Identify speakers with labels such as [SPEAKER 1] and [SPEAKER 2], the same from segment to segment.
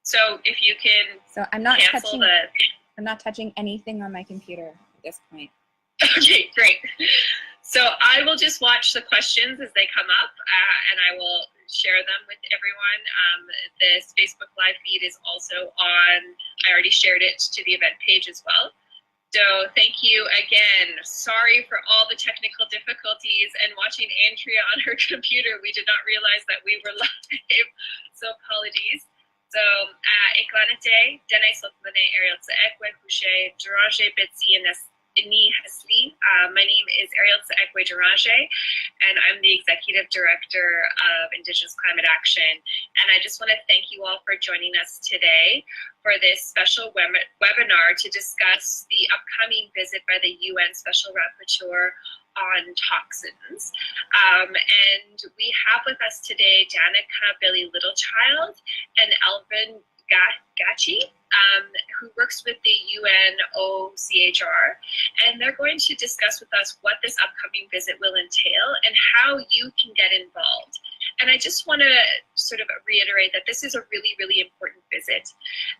[SPEAKER 1] So if you can
[SPEAKER 2] I'm not
[SPEAKER 1] cancel
[SPEAKER 2] I'm not touching anything on my computer at this point.
[SPEAKER 1] Okay, great. So I will just watch the questions as they come up, and I will share them with everyone. This Facebook Live feed is also on, I already shared it to the event page as well. So thank you again. Sorry for all the technical difficulties and watching Andrea on her computer. We did not realize that we were live, so apologies. So, Eklanate, Dene Sotlane Ariel Tsaekwe Kushe, Duranje Betsy and Ini Hasli. My name is Ariel Tsaekwe Duranje, and I'm the Executive Director of Indigenous Climate Action. And I just want to thank you all for joining us today for this special webinar to discuss the upcoming visit by the UN Special Rapporteur on toxins. And we have with us today Danika Littlechild and Alvin Gachie, who works with the UN OHCHR, and they're going to discuss with us what this upcoming visit will entail and how you can get involved. And I just want to sort of reiterate that this is a really, really important visit.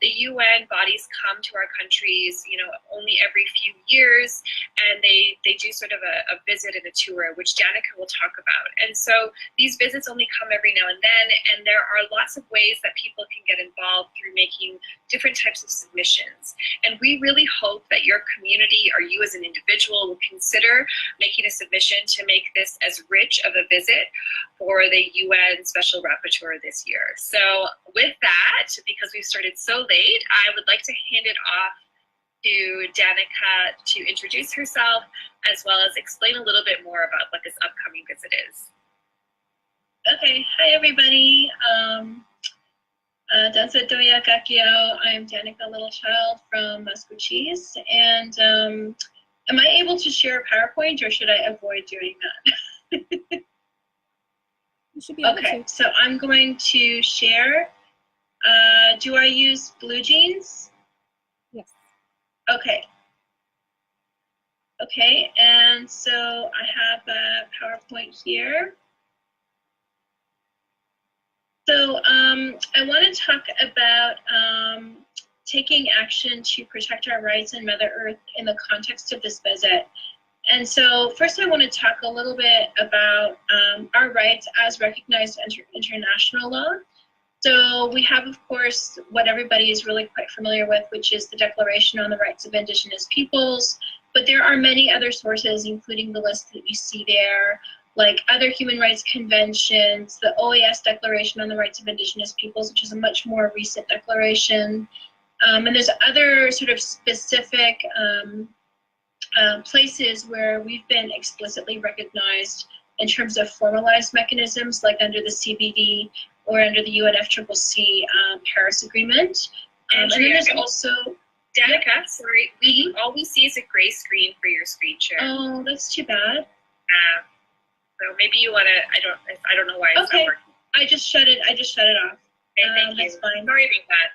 [SPEAKER 1] The UN bodies come to our countries, only every few years, and they do sort of a visit and a tour, which Danika will talk about. And so these visits only come every now and then, and there are lots of ways that people can get involved through making different types of submissions. And we really hope that your community or you as an individual will consider making a submission to make this as rich of a visit for the UN Special Rapporteur this year. So with that, because we've started so late, I would like to hand it off to Danika to introduce herself, as well as explain a little bit more about what this upcoming visit is.
[SPEAKER 3] Okay, hi everybody. I'm Danika Littlechild from Maskwacis, and am I able to share a PowerPoint, or should I avoid doing that?
[SPEAKER 2] You should be able
[SPEAKER 3] Okay,
[SPEAKER 2] to.
[SPEAKER 3] so I'm going to share. Do I use Blue Jeans?
[SPEAKER 2] Yes.
[SPEAKER 3] Okay. Okay, and so I have a PowerPoint here. So I want to talk about taking action to protect our rights in Mother Earth in the context of this visit. And so first I want to talk a little bit about our rights as recognized under international law. So we have, of course, what everybody is really quite familiar with, which is the Declaration on the Rights of Indigenous Peoples. But there are many other sources, including the list that you see there, like other human rights conventions, the OAS Declaration on the Rights of Indigenous Peoples, which is a much more recent declaration. And there's other sort of specific places where we've been explicitly recognized in terms of formalized mechanisms, like under the CBD or under the UNFCCC Paris Agreement. And then there's also...
[SPEAKER 1] Danika, sorry, all we see is a gray screen for your screen share.
[SPEAKER 3] Oh, that's too bad.
[SPEAKER 1] So maybe you want to, I don't know why it's not working.
[SPEAKER 3] I just shut it off.
[SPEAKER 1] Okay, thank you.
[SPEAKER 3] That's fine.
[SPEAKER 1] Sorry about that.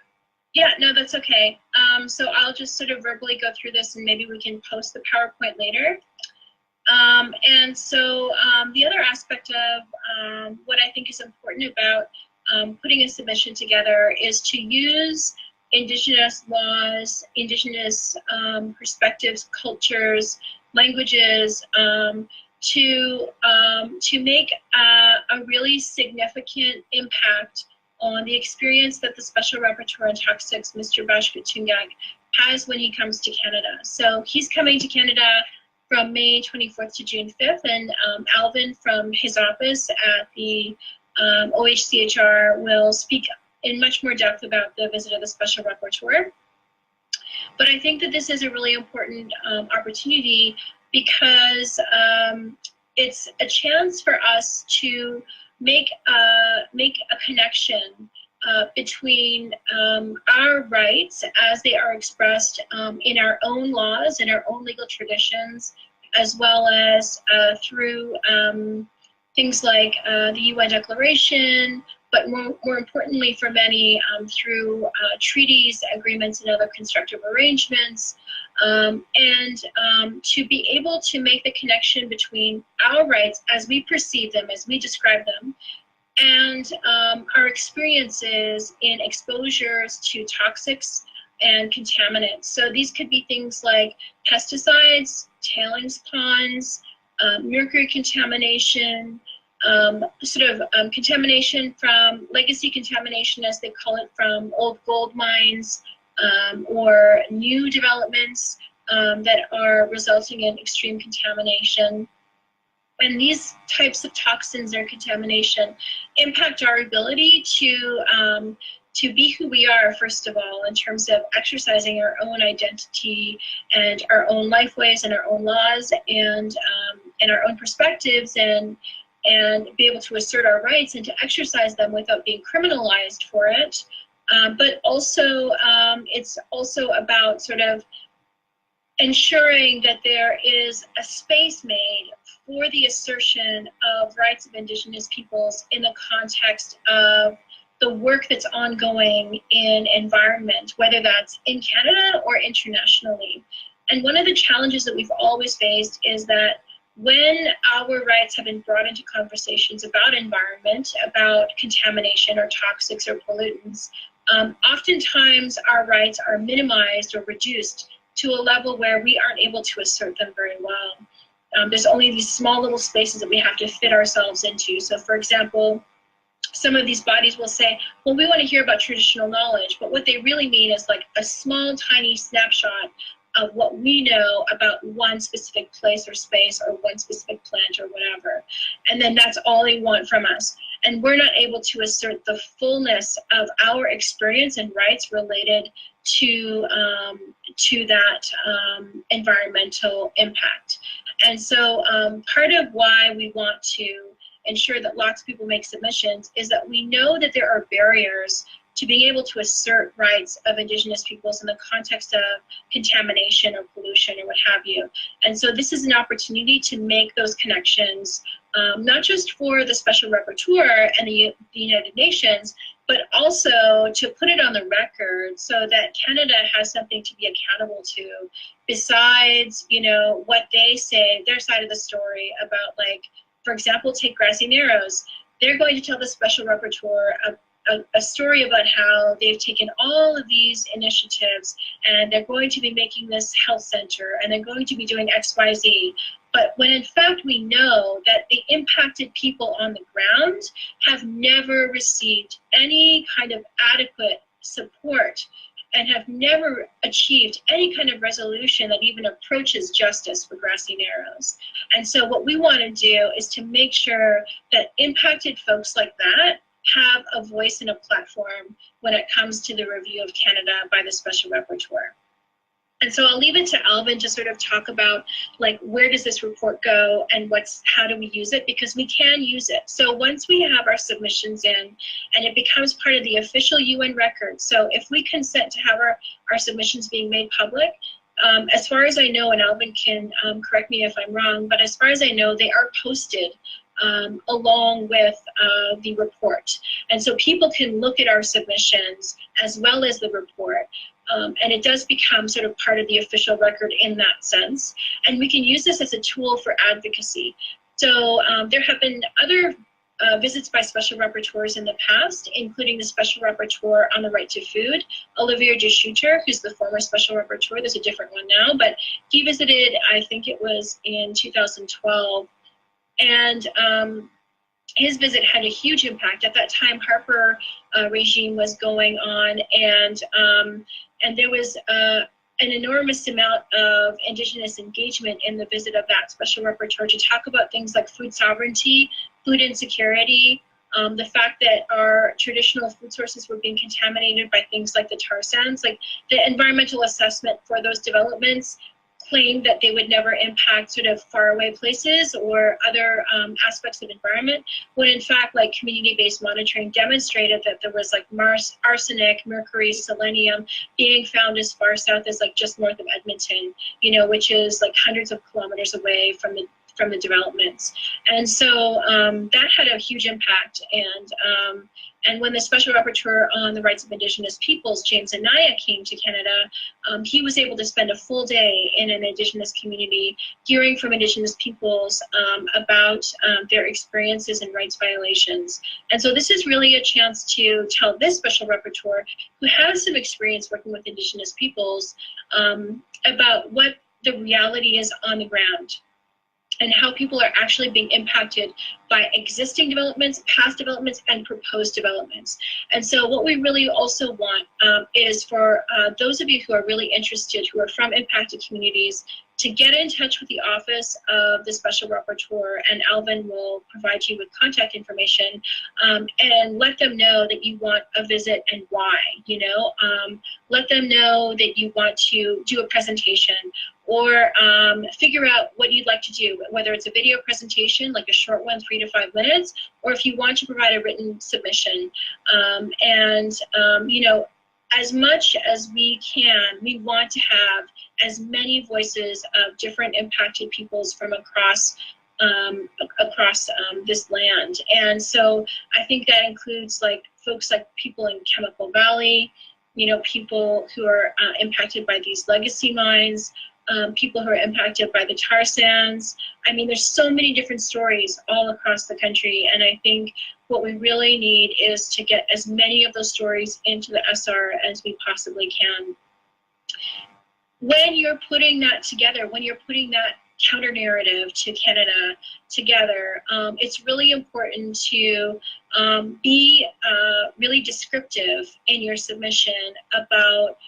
[SPEAKER 3] Yeah, no, that's okay. So I'll just sort of verbally go through this, and maybe we can post the PowerPoint later. And so the other aspect of what I think is important about putting a submission together is to use Indigenous laws, Indigenous perspectives, cultures, languages, to make a really significant impact on the experience that the Special Rapporteur on Toxics, Mr. Bashkatungak, has when he comes to Canada. So he's coming to Canada from May 24th to June 5th, and Alvin from his office at the OHCHR will speak in much more depth about the visit of the Special Rapporteur. But I think that this is a really important opportunity because it's a chance for us to make a connection between our rights as they are expressed in our own laws, in our own legal traditions, as well as through things like the UN Declaration, but more importantly for many, through treaties, agreements, and other constructive arrangements, and to be able to make the connection between our rights as we perceive them, as we describe them, and our experiences in exposures to toxics and contaminants. So these could be things like pesticides, tailings ponds, mercury contamination, contamination from legacy contamination, as they call it, from old gold mines, or new developments that are resulting in extreme contamination. And these types of toxins or contamination impact our ability to be who we are, first of all, in terms of exercising our own identity and our own lifeways and our own laws and our own perspectives, and be able to assert our rights and to exercise them without being criminalized for it. But also, it's also about sort of ensuring that there is a space made for the assertion of rights of Indigenous peoples in the context of the work that's ongoing in environment, whether that's in Canada or internationally. And one of the challenges that we've always faced is that when our rights have been brought into conversations about environment, about contamination or toxics or pollutants, oftentimes our rights are minimized or reduced to a level where we aren't able to assert them very well. There's only these small little spaces that we have to fit ourselves into. So for example, some of these bodies will say, well, we want to hear about traditional knowledge, but what they really mean is like a small, tiny snapshot of what we know about one specific place or space or one specific plant or whatever. And then that's all they want from us. And we're not able to assert the fullness of our experience and rights related to that environmental impact. And so part of why we want to ensure that lots of people make submissions is that we know that there are barriers to being able to assert rights of Indigenous peoples in the context of contamination or pollution or what have you. And so this is an opportunity to make those connections, not just for the Special Rapporteur and the United Nations, but also to put it on the record so that Canada has something to be accountable to besides, you know, what they say, their side of the story about, like, for example, take Grassy Narrows. They're going to tell the Special Rapporteur a story about how they've taken all of these initiatives and they're going to be making this health center and they're going to be doing X, Y, Z. But when in fact we know that the impacted people on the ground have never received any kind of adequate support and have never achieved any kind of resolution that even approaches justice for Grassy Narrows. And so what we want to do is to make sure that impacted folks like that have a voice and a platform when it comes to the review of Canada by the Special Rapporteur. And so I'll leave it to Alvin to sort of talk about, like, where does this report go and how do we use it, because we can use it. So once we have our submissions in and it becomes part of the official UN record, so if we consent to have our submissions being made public, as far as I know, and Alvin can correct me if I'm wrong, but as far as I know, they are posted along with the report. And so people can look at our submissions as well as the report. And it does become sort of part of the official record in that sense. And we can use this as a tool for advocacy. So there have been other visits by special rapporteurs in the past, including the Special Rapporteur on the Right to Food, Olivier de Schutter, who's the former Special Rapporteur. There's a different one now, but he visited, I think it was in 2012. And his visit had a huge impact. At that time, Harper regime was going on, and there was an enormous amount of Indigenous engagement in the visit of that Special Rapporteur to talk about things like food sovereignty, food insecurity, the fact that our traditional food sources were being contaminated by things like the tar sands. Like, the environmental assessment for those developments claimed that they would never impact sort of faraway places or other aspects of environment, when in fact, like, community-based monitoring demonstrated that there was like arsenic, mercury, selenium being found as far south as like just north of Edmonton, you know, which is like hundreds of kilometers away from from the developments. And so that had a huge impact. And when the Special Rapporteur on the Rights of Indigenous Peoples, James Anaya, came to Canada, he was able to spend a full day in an Indigenous community hearing from Indigenous peoples about their experiences and rights violations. And so this is really a chance to tell this Special Rapporteur, who has some experience working with Indigenous peoples, about what the reality is on the ground and how people are actually being impacted by existing developments, past developments, and proposed developments. And so what we really also want is for those of you who are really interested, who are from impacted communities, to get in touch with the Office of the Special Rapporteur, and Alvin will provide you with contact information, and let them know that you want a visit and why, you know. Let them know that you want to do a presentation, or figure out what you'd like to do, whether it's a video presentation, like a short one, 3 to 5 minutes, or if you want to provide a written submission. You know, as much as we can, we want to have as many voices of different impacted peoples from across this land. And so I think that includes like folks like people in Chemical Valley, you know, people who are impacted by these legacy mines, people who are impacted by the tar sands. I mean, there's so many different stories all across the country, and I think what we really need is to get as many of those stories into the SR as we possibly can. When you're putting that together, when you're putting that counter narrative to Canada together, it's really important to be really descriptive in your submission about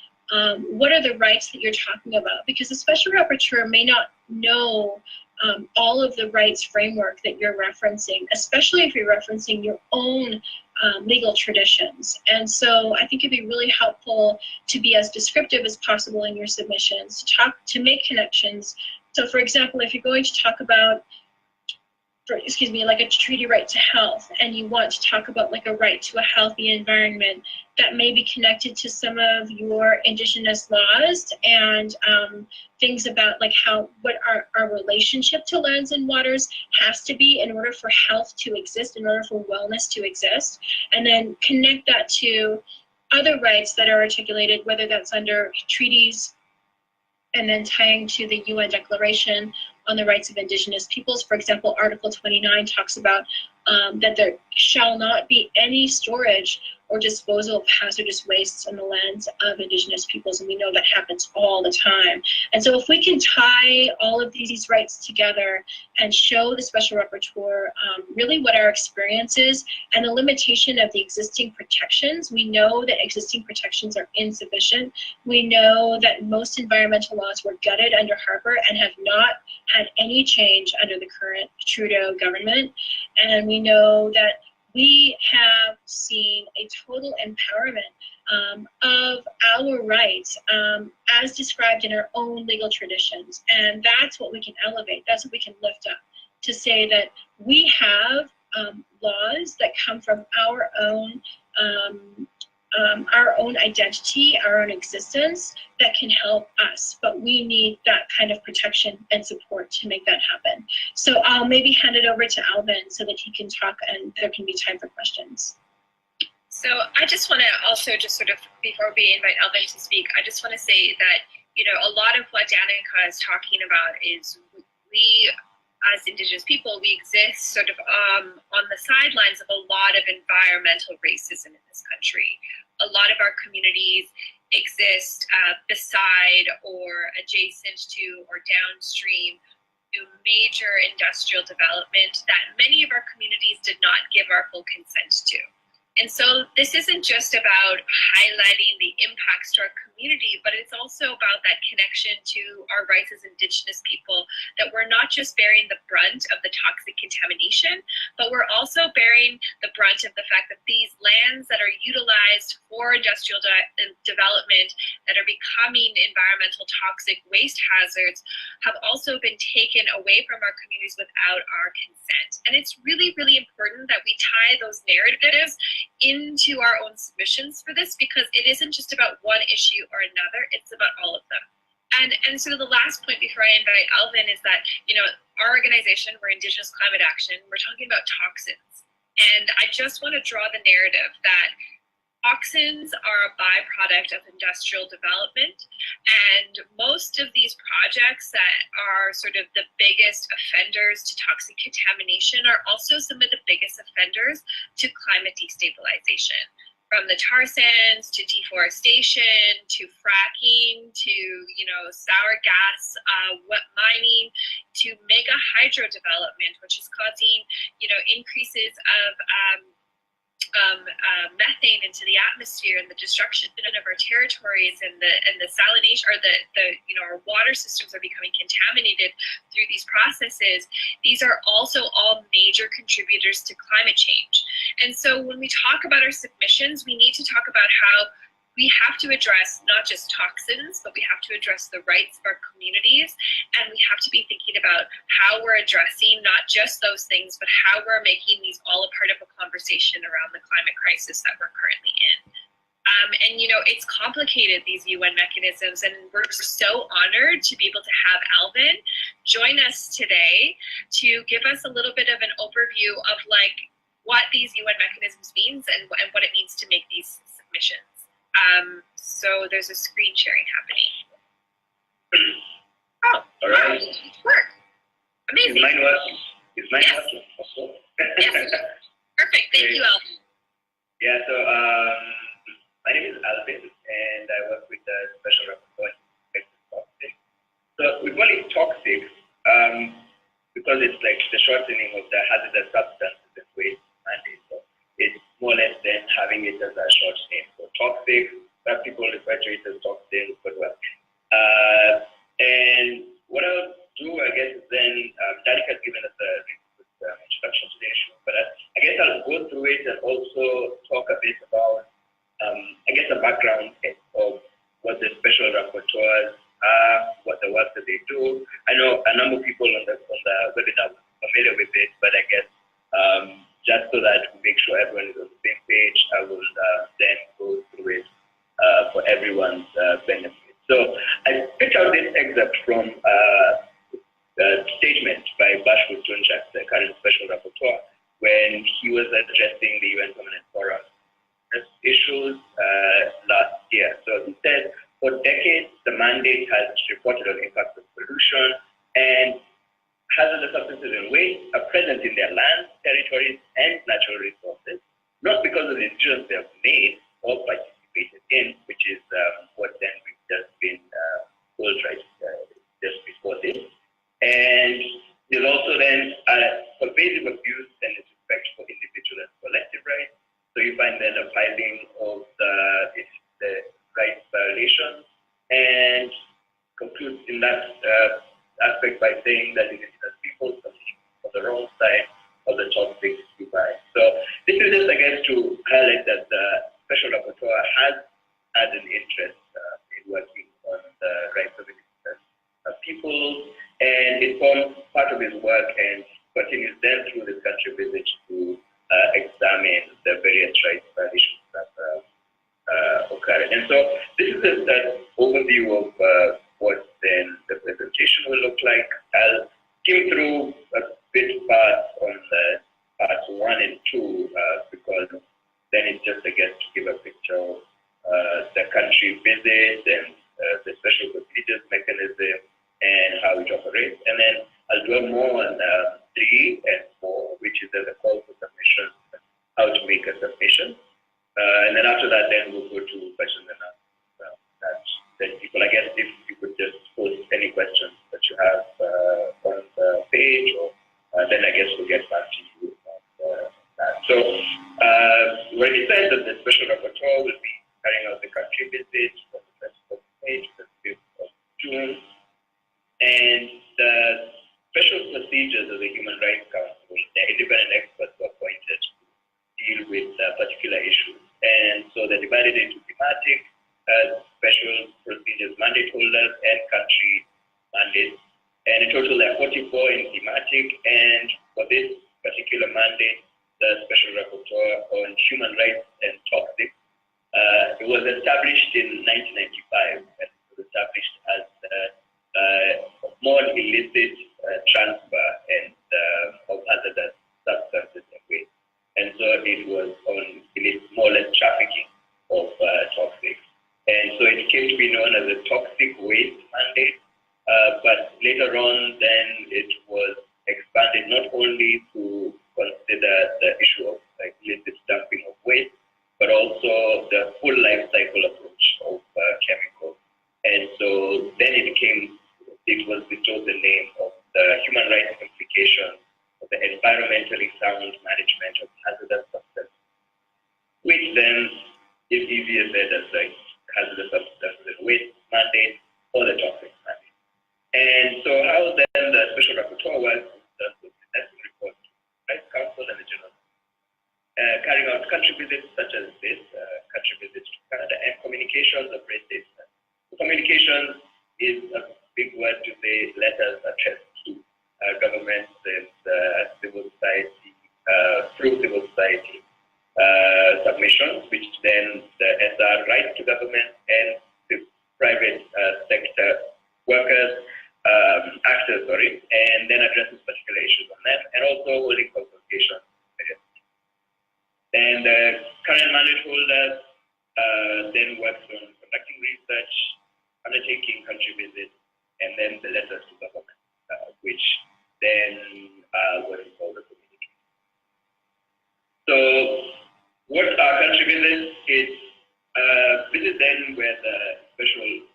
[SPEAKER 3] what are the rights that you're talking about, because the Special Rapporteur may not know all of the rights framework that you're referencing, especially if you're referencing your own legal traditions. And so I think it'd be really helpful to be as descriptive as possible in your submissions, to make connections. So for example, if you're going to talk about, like a treaty right to health, and you want to talk about like a right to a healthy environment, that may be connected to some of your Indigenous laws and things about like what our relationship to lands and waters has to be in order for health to exist, in order for wellness to exist, and then connect that to other rights that are articulated, whether that's under treaties, and then tying to the UN Declaration on the Rights of Indigenous Peoples. For example, Article 29 talks about that there shall not be any storage or disposal of hazardous wastes on the lands of Indigenous peoples, and we know that happens all the time. And so if we can tie all of these rights together and show the Special Rapporteur really what our experience is and the limitation of the existing protections, we know that existing protections are insufficient. We know that most environmental laws were gutted under Harper and have not had any change under the current Trudeau government. And we know that we have seen a total empowerment of our rights as described in our own legal traditions. And that's what we can elevate, that's what we can lift up, to say that we have laws that come from our own identity, our own existence, that can help us, but we need that kind of protection and support to make that happen. So I'll maybe hand it over to Alvin so that he can talk and there can be time for questions.
[SPEAKER 1] So I just want to also just sort of, before we invite Alvin to speak, I just want to say that, you know, a lot of what Danika is talking about is we, as Indigenous people, we exist sort of on the sidelines of a lot of environmental racism in this country. A lot of our communities exist beside or adjacent to or downstream to major industrial development that many of our communities did not give our full consent to. And so this isn't just about highlighting the impacts to our community, but it's also about that connection to our rights as Indigenous people, that we're not just bearing the brunt of the toxic contamination, but we're also bearing the brunt of the fact that these lands that are utilized for industrial development, that are becoming environmental toxic waste hazards, have also been taken away from our communities without our consent. And it's really, really important that we tie those narratives into our own submissions for this, because it isn't just about one issue or another, it's about all of them. And sort of the last point before I invite Alvin is that, you know, our organization, we're Indigenous Climate Action, we're talking about toxins. And I just want to draw the narrative that toxins are a byproduct of industrial development, and most of these projects that are sort of the biggest offenders to toxic contamination are also some of the biggest offenders to climate destabilization. From the tar sands to deforestation to fracking to, you know, sour gas, wet mining to mega hydro development, which is causing, you know, increases of methane into the atmosphere and the destruction of our territories and the salination, or the you know, our water systems are becoming contaminated through these processes. These are also all major contributors to climate change. And so when we talk about our submissions, we need to talk about how we have to address not just toxins, but we have to address the rights of our communities, and we have to be thinking about how we're addressing not just those things, but how we're making these all a part of a conversation around the climate crisis that we're currently in. And you know, it's complicated, these UN mechanisms, and we're so honored to be able to have Alvin join us today to give us a little bit of an overview of like what these UN mechanisms means and what it means to make these submissions. So there's a screen sharing happening. Oh,
[SPEAKER 4] all right.
[SPEAKER 1] Work. Amazing.
[SPEAKER 4] Is mine working? Is mine
[SPEAKER 1] Yes.
[SPEAKER 4] working? Also?
[SPEAKER 1] Yes. Perfect. Thank you, Alvin.
[SPEAKER 4] Yeah, so my name is Alvin, and I work with the Special Rapporteur. So we call it toxic because it's like the shortening of the hazardous substances and waste mandate. So it's more or less than having it as a short name. So toxic, some people refer to it as toxins, but well. And what I'll do, I guess, is then Danika has given us a introduction to the issue, but I guess I'll go through it and also talk a bit about, I guess, the background of what the special rapporteurs are, what the work that they do. I know a number of people on the webinar are familiar with it, but I guess just so that we make sure everyone is on the same page, I will then go through it for everyone's benefit. So I picked out this excerpt from a statement by Maskwacis, the current Special Rapporteur, when he was addressing the UN Permanent Forum issues last year. So he said, for decades, the mandate has reported on impacts of pollution, and hazardous substances and waste are present in their lands, territories, and natural resources, not because of the decisions they have made or participated in, which is what then we've just been told right just before this. And there's also then pervasive abuse and disrespect for individual and collective rights. So you find then a piling of the rights violations, and concludes in that aspect by saying that Indigenous peoples are on the wrong side of the toxic divide. So this is just, I guess, to highlight that the Special Rapporteur has had an interest in working on the rights of Indigenous peoples, and it forms part of his work and continues then through this country visit to examine the various rights violations that occurred. And so this is just an overview of what then the presentation will look like. I'll skim through a bit parts on the parts 1 and 2 because then it's just, I guess, to give a picture of the country visit and the special procedures mechanism and how it operates. And then I'll dwell more on 3 and 4, which is the call for submission, how to make a submission. And then after that, then we'll go to questions and answers. Then people, I guess, if you could just post any questions that you have on the page, or then I guess we'll get back to you on that. So we already said that the Special Rapporteur will be carrying out the country visit from the 1st of May to the 5th of June. And the special procedures of the Human Rights Council, the independent experts were appointed to deal with particular issues. And so they're divided into thematic, special procedures mandate holders, and country mandates. And in total, there are 44 in thematic. And for this particular mandate, the Special Rapporteur on Human Rights and Toxics, it was established in 1995, and it was established as the more illicit transfer and of hazardous substances and waste. And so it was on more or less trafficking of toxics. And so it came to be known as a toxic waste mandate. But later on, then it was expanded not only to consider the issue of illicit dumping of waste, but also the full life cycle approach of chemicals. And so then it was bestowed the name of the human rights implications of the environmentally sound management of hazardous substances, which then is easier said as hazardous substances and waste mandate or the toxics mandate. And so how then the Special Rapporteur was presenting reports to the Rights Council and the General carrying out country visits such as this, country visits to Canada, and communications of race statements. Communications is a big word to say letters addressed to governments and civil society, through civil society submissions, which then the SR writes to government and the private sector workers, actors, and then addresses particular issues on them, and also holding consultations. And the current mandate holder then works on conducting research, undertaking country visits, and then the letters to government, which then what is called the communication. So what are country visits? It's visit then where the Special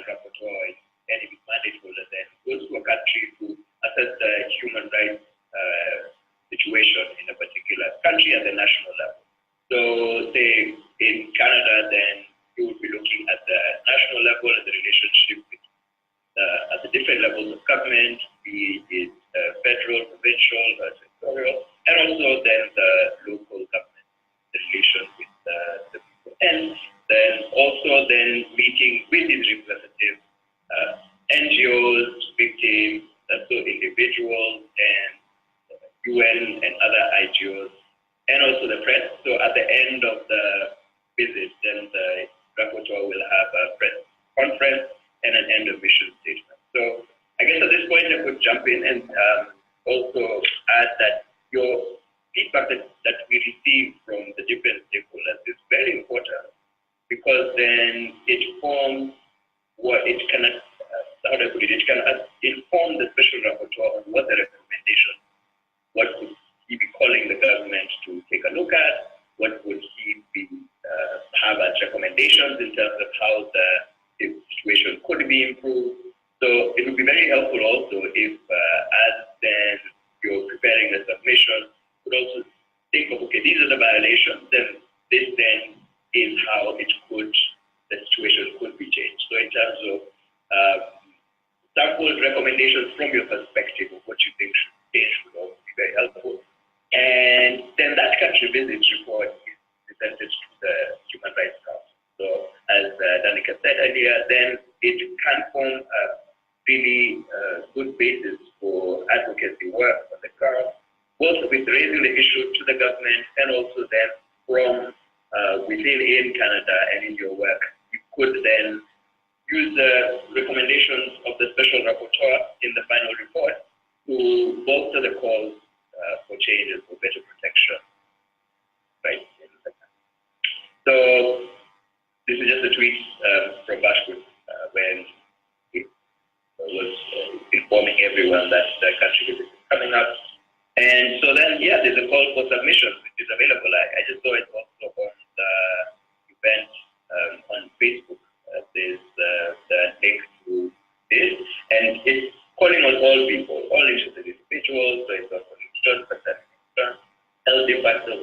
[SPEAKER 4] Rapporteur and its mandate holder then goes to a country to assess the human rights situation in a particular country at the national level. So say in Canada, then you would be looking at the national level and the relationship with at the different levels of government, be it federal, provincial, territorial, and also then the local government, the relation with the people. And then also then meeting with these representatives, NGOs, victims, so individuals, and UN and other IGOs, and also the press. So at the end of the visit, then the rapporteur will have a press conference and an end of mission statement. So I guess at this point I could jump in and also add that your feedback that we receive from the different stakeholders is very important, because then it forms what it can, how do I put it, it can inform the Special Rapporteur on what the recommendation, what would he be calling the government to take a look at, what would he be have as recommendations in terms of how the situation could be improved. So it would be very helpful also if as then you're preparing the submission, you could also think of, okay, these are the violations, then this then is how the situation could be changed. So in terms of sample recommendations from your perspective of what you think should change would also be very helpful. And then that country visit report is presented to the Human Rights Council. So as Danika said earlier, then it can form a really good basis for advocacy work on the ground, both with raising the issue to the government and also then from within in Canada and in your work, you could then use the recommendations of the Special Rapporteur in the final report to bolster the calls for changes for better protection, right? So this is just a tweet from Bashwood when he was informing everyone that the country visit is coming up. And so then, yeah, there's a call for submissions, which is available. I just saw it also on the event on Facebook. There's the link to this, and it's calling on all people, all interested individuals, so it's also health impacts of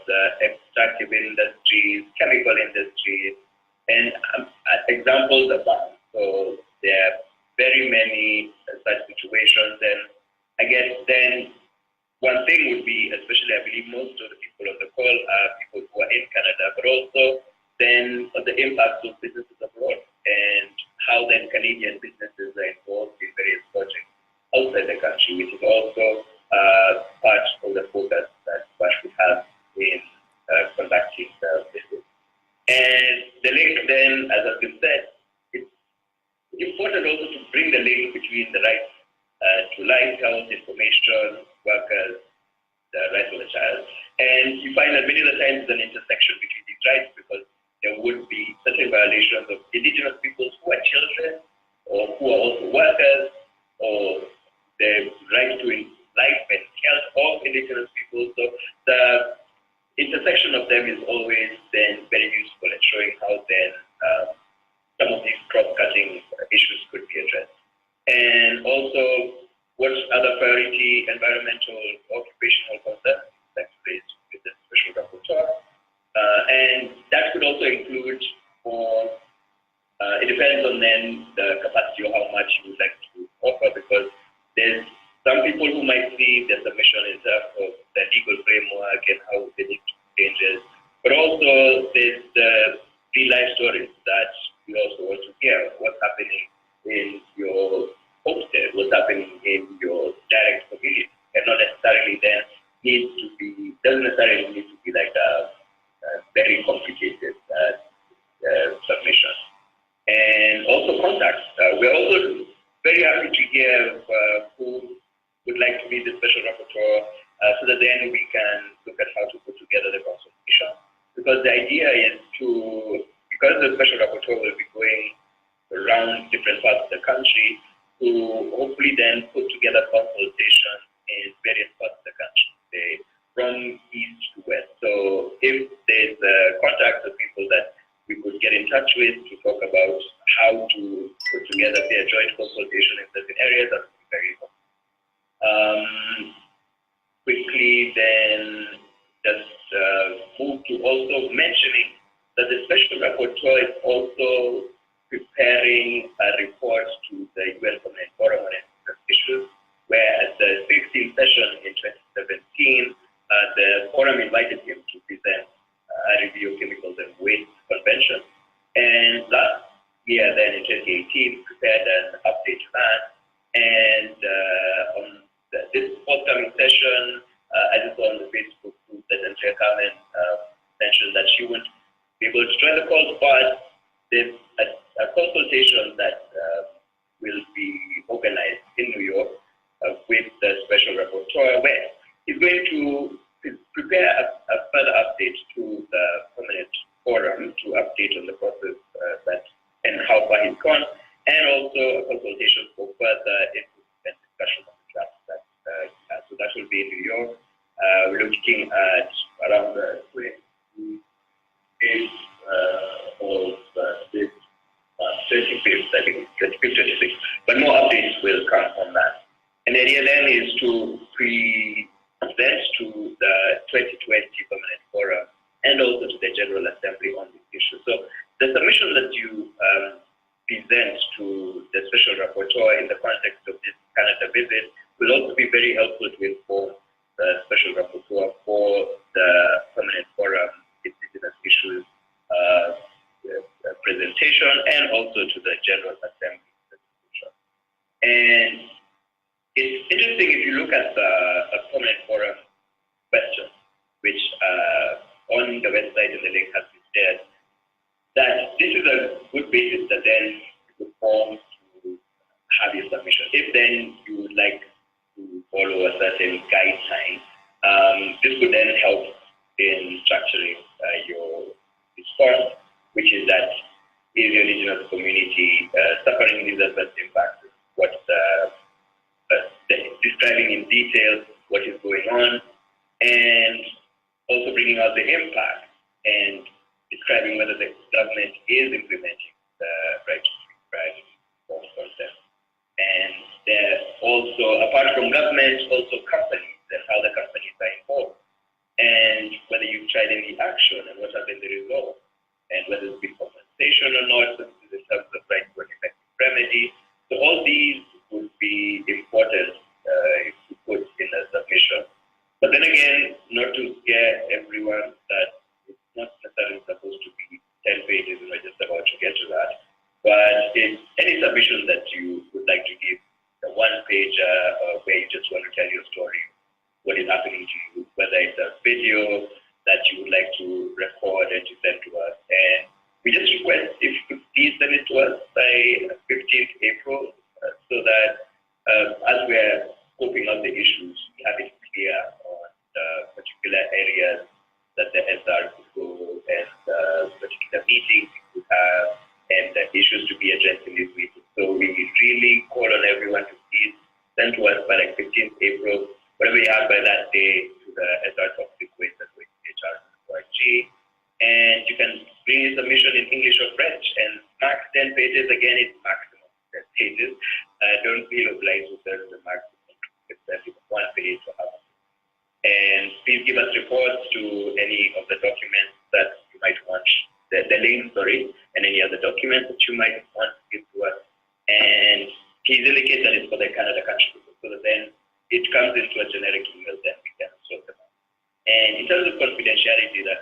[SPEAKER 4] the extractive industries, chemical industries, and examples abound. So there are very many such situations, and I guess then one thing would be, especially I believe most of the people on the call are people who are in Canada, but also then the impacts of businesses abroad and how then Canadian businesses are involved in various projects outside the country, which is also part of the focus that we have in conducting the business. And the link then, as has been said, it's important also to bring the link find that many of the times there's an intersection between these rights, because there would be certain violations of Indigenous peoples who are children, or who are also workers, or the right to life and health of Indigenous people. So the intersection of them is always then very useful in showing how then some of these cross-cutting issues could be addressed. And also, what other priority environmental occupational concerns like raised with the Special Rapporteur. And that could also include more, it depends on then the capacity of how much you would like to offer, because there's some people who might see the submission in terms of the legal framework and how they need to change it. But also there's the real life stories that we also want to hear. What's happening in your homestead, what's happening in your direct community, and not necessarily then doesn't necessarily need to be like a very complicated submission. And also contacts. We're also very happy to hear who would like to meet the Special Rapporteur, so that then we can look at how to put together the consultation. Because the idea is because the Special Rapporteur will be going around different parts of the country, to hopefully then put together consultation in various parts of the country, from east to west. So if there's contacts of people that we could get in touch with to talk about how to put together their joint consultation in certain areas, that would be very helpful. Quickly then just move to also mentioning that the Special Rapporteur is also preparing a report to the UN Permanent Forum on Indigenous Issues, where at the 16th session in 2017, the forum invited him to present a review of chemicals and waste convention. And last year, then in 2018, prepared an update to that. And on this forthcoming session, I just saw on the Facebook group that Andrea Carmen mentioned that she would be able to join the call, but there's a consultation that will be organized in New York with the Special Rapporteur, where he's going to prepare a further update to the Permanent Forum to update on the process and how far he's gone, and also a consultation for further input and discussion on the draft that so that will be in New York. We're looking at around the 28th of this 25th, I think 25th, 26th, but more updates will come on that. And the idea then is to present to the 2020 Permanent Forum and also to the General Assembly on this issue. So the submission that you present to the Special Rapporteur in the context of this Canada visit will also be very helpful to inform the Special Rapporteur for the Permanent Forum Indigenous Issues presentation, and also to the General Assembly presentation. And it's interesting if you look at the Permanent Forum question, which on the website and the link has been shared, that this is a good basis that then you could form to have your submission. If then you would like to follow a certain guideline, this would then help in structuring your response, which is that is your Indigenous community suffering these adverse impacts? What's describing in detail what is going on, and also bringing out the impact and describing whether the government is implementing the right to free, prior, informed consent. And there also, apart from government, also companies and how the companies are involved, and whether you've tried any action and what have been the results, and whether it's been compensation or not, in terms of right to an effective remedy. So all these would be important if you put in a submission. But then again, not to scare everyone that it's not necessarily supposed to be 10 pages, and we're just about to get to that. But it's any submission that you would like to give, a one-pager where you just want to tell your story, what is happening to you, whether it's a video that you would like to record and to send to us. And we just request if you could please send it to us by 15th April so that as we're scoping out the issues, we have it clear on the particular areas have by that day to the hazardous.OHCHR.org. And you can bring your submission in English or French. And max 10 pages, again, it's maximum 10 pages. Don't feel obliged to serve the maximum. It's 1 page or half. And please give us reports to any of the documents that you might want, the links, and any other documents that you might want to give to us. And please indicate that it's for the Canada country, so that then it comes into a generic email, then we can sort them out. And in terms of confidentiality, the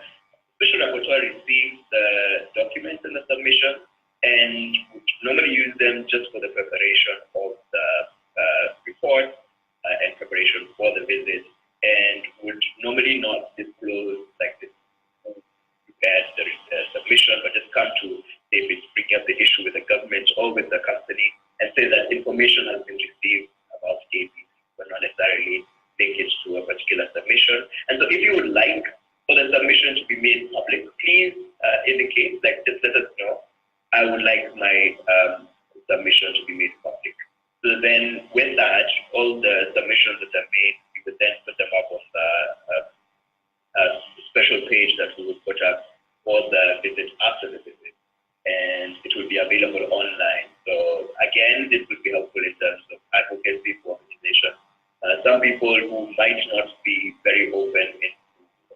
[SPEAKER 4] Special Rapporteur receives the documents in the submission and would normally use them just for the preparation of the report and preparation for the visit, and would normally not disclose like this prepared the submission, but just come to David, bring up the issue with the government or with the company and say that information has been received about KB, but not necessarily link it to a particular submission. And so if you would like for the submission to be made public, please indicate, like just let us know, I would like my submission to be made public. So then with that, all the submissions that are made, we would then put them up on the special page that we would put up for the visit after the visit. And it will be available online. So again, this will be helpful in terms of advocacy for organization. Some people who might not be very open into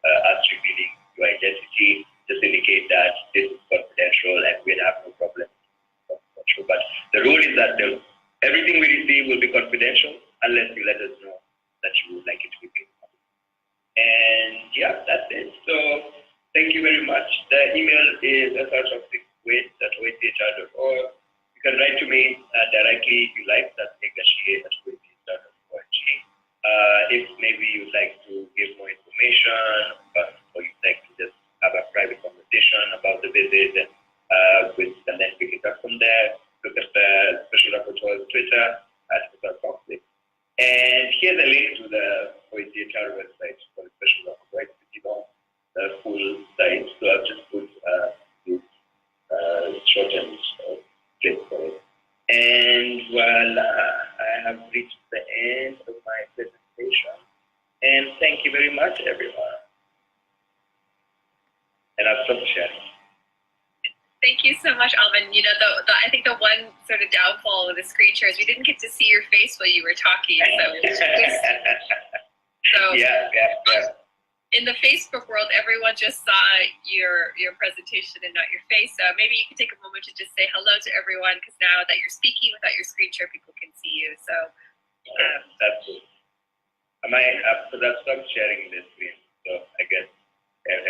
[SPEAKER 4] us revealing your identity, just indicate that this is confidential and we'll have no problem. But the rule is that everything we receive will be confidential unless you let us know that you would like it to be made public. And yeah, that's it. So thank you very much. The email is hazardous.OHCHR.org. You can write to me directly if you like. That's Gachie@OHCHR.org. If maybe you'd like to give more information, or you'd like to just have a private conversation about the visit, and then pick it up from there. Look at the Special Rapporteur's Twitter @Toxic. And here's a link to the OHCHR website for the Special Rapporteur. It's on the full site, so I've just put this shortened clip for it. And voila, I have reached the end of my presentation. And thank you very much, everyone. And I've stopped sharing.
[SPEAKER 1] Thank you so much, Alvin. You know, I think the one sort of downfall of the screen share is we didn't get to see your face while you were talking. So
[SPEAKER 4] yeah.
[SPEAKER 1] In the Facebook world, everyone just saw your presentation and not your face. So maybe you can take a moment to just say hello to everyone, because now that you're speaking without your screen share, people can see you. So
[SPEAKER 4] that's good. Because I've stopped sharing this screen, so I guess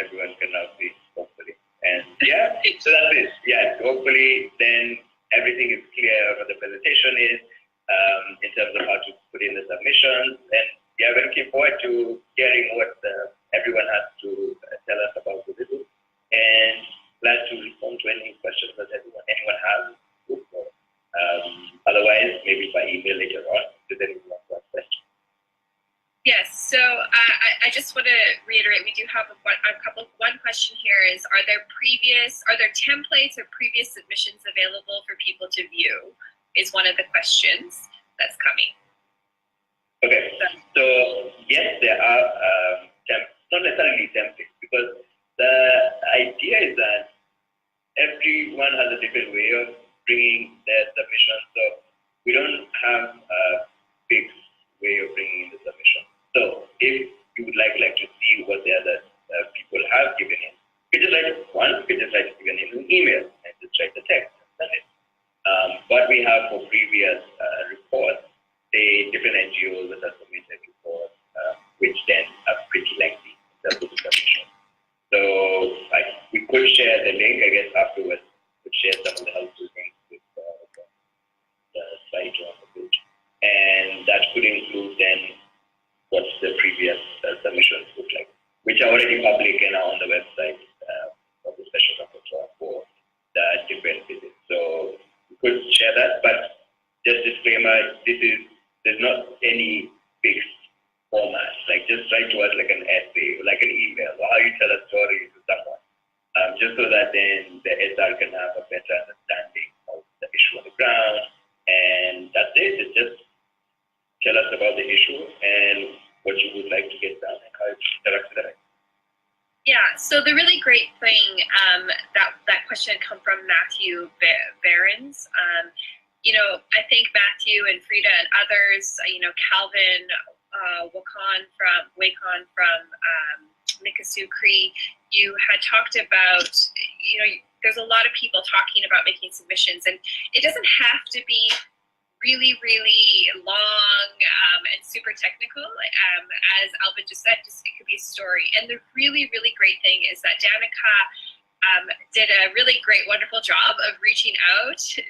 [SPEAKER 4] everyone can now see, hopefully. And yeah, so that's it. Yeah, hopefully then everything is clear what the presentation is in terms of how to put in the submissions. And yeah, we're looking forward to hearing what everyone has to tell us about the visit, and glad to respond to any questions that anyone has. Otherwise, maybe by email later on, if anyone wants to ask questions.
[SPEAKER 1] Yes, so I just want to reiterate, we do have one question here is, are there templates or previous submissions available for people to view, is one of the questions that's coming.
[SPEAKER 4] Okay, so yes, there are not necessarily templates, because the idea is that everyone has a different way of bringing their submission. So we don't have a fixed way of bringing in the submission. So if you would like to see what the other people have given in, you just write one, you just write given in an email and just write the text and send it. What we have for previous reports, say different NGOs that have submitted reports, which then are pretty lengthy in terms of the submission. So we could share the link, I guess, afterwards. We could share some of the helpful links with the site on the page. And that could include then what the previous submissions look like, which are already public and are on the website of the Special Rapporteur for the different visits. So we could share that, but just disclaimer, there's not any fixed format. Like just write to us like an essay, like an email, or how you tell a story to someone, just so that then the SR can have a better understanding of the issue on the ground. And that's it. It's just tell us about the issue and what you would like to get done and how you interact with that.
[SPEAKER 1] Yeah, so the really great thing, that question come from Matthew Behrens. You know, I think Matthew and Frida and others, you know, Calvin Wakon from Mikisew Cree, you had talked about, you know, there's a lot of people talking about making submissions, and it doesn't have to be really, really long and super technical. As Alvin just said, it could be a story. And the really, really great thing is that Danika did a really great, wonderful job of reaching out to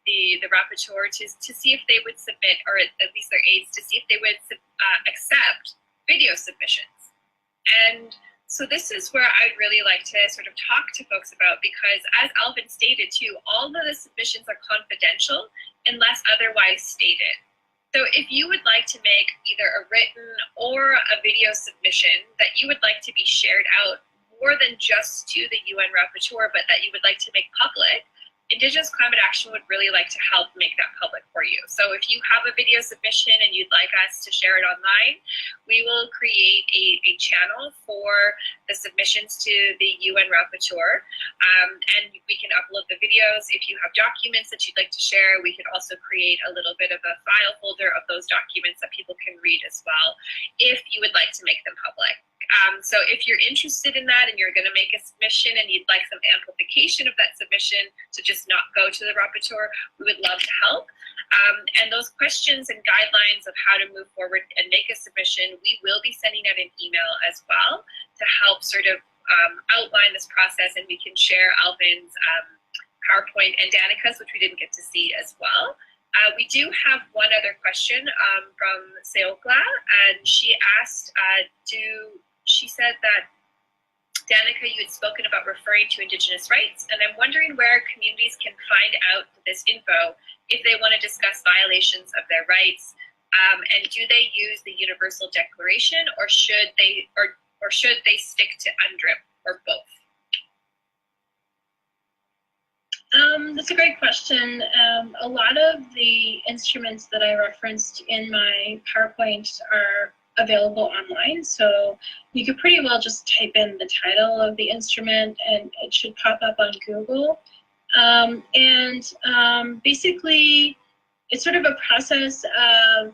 [SPEAKER 1] the rapporteur to see if they would submit, or at least their aides, to see if they would accept video submissions. And so this is where I'd really like to sort of talk to folks about, because as Alvin stated too, all of the submissions are confidential unless otherwise stated. So if you would like to make either a written or a video submission that you would like to be shared out more than just to the UN Rapporteur, but that you would like to make public, Indigenous Climate Action would really like to help make that public for you. So if you have a video submission and you'd like us to share it online, we will create a channel for the submissions to the UN Rapporteur, and we can upload the videos. If you have documents that you'd like to share, we can also create a little bit of a file folder of those documents that people can read as well, if you would like to make them public. So if you're interested in that and you're going to make a submission and you'd like some amplification of that submission to just not go to the rapporteur, we would love to help. And those questions and guidelines of how to move forward and make a submission, we will be sending out an email as well to help sort of outline this process, and we can share Alvin's PowerPoint and Danika's, which we didn't get to see as well. We do have one other question from Seokla, and she asked, she said that, Danika, you had spoken about referring to Indigenous rights, and I'm wondering where communities can find out this info if they want to discuss violations of their rights, and do they use the Universal Declaration, or should they stick to UNDRIP, or both?
[SPEAKER 3] That's a great question. A lot of the instruments that I referenced in my PowerPoint are available online, so you could pretty well just type in the title of the instrument and it should pop up on Google. Basically, it's sort of a process of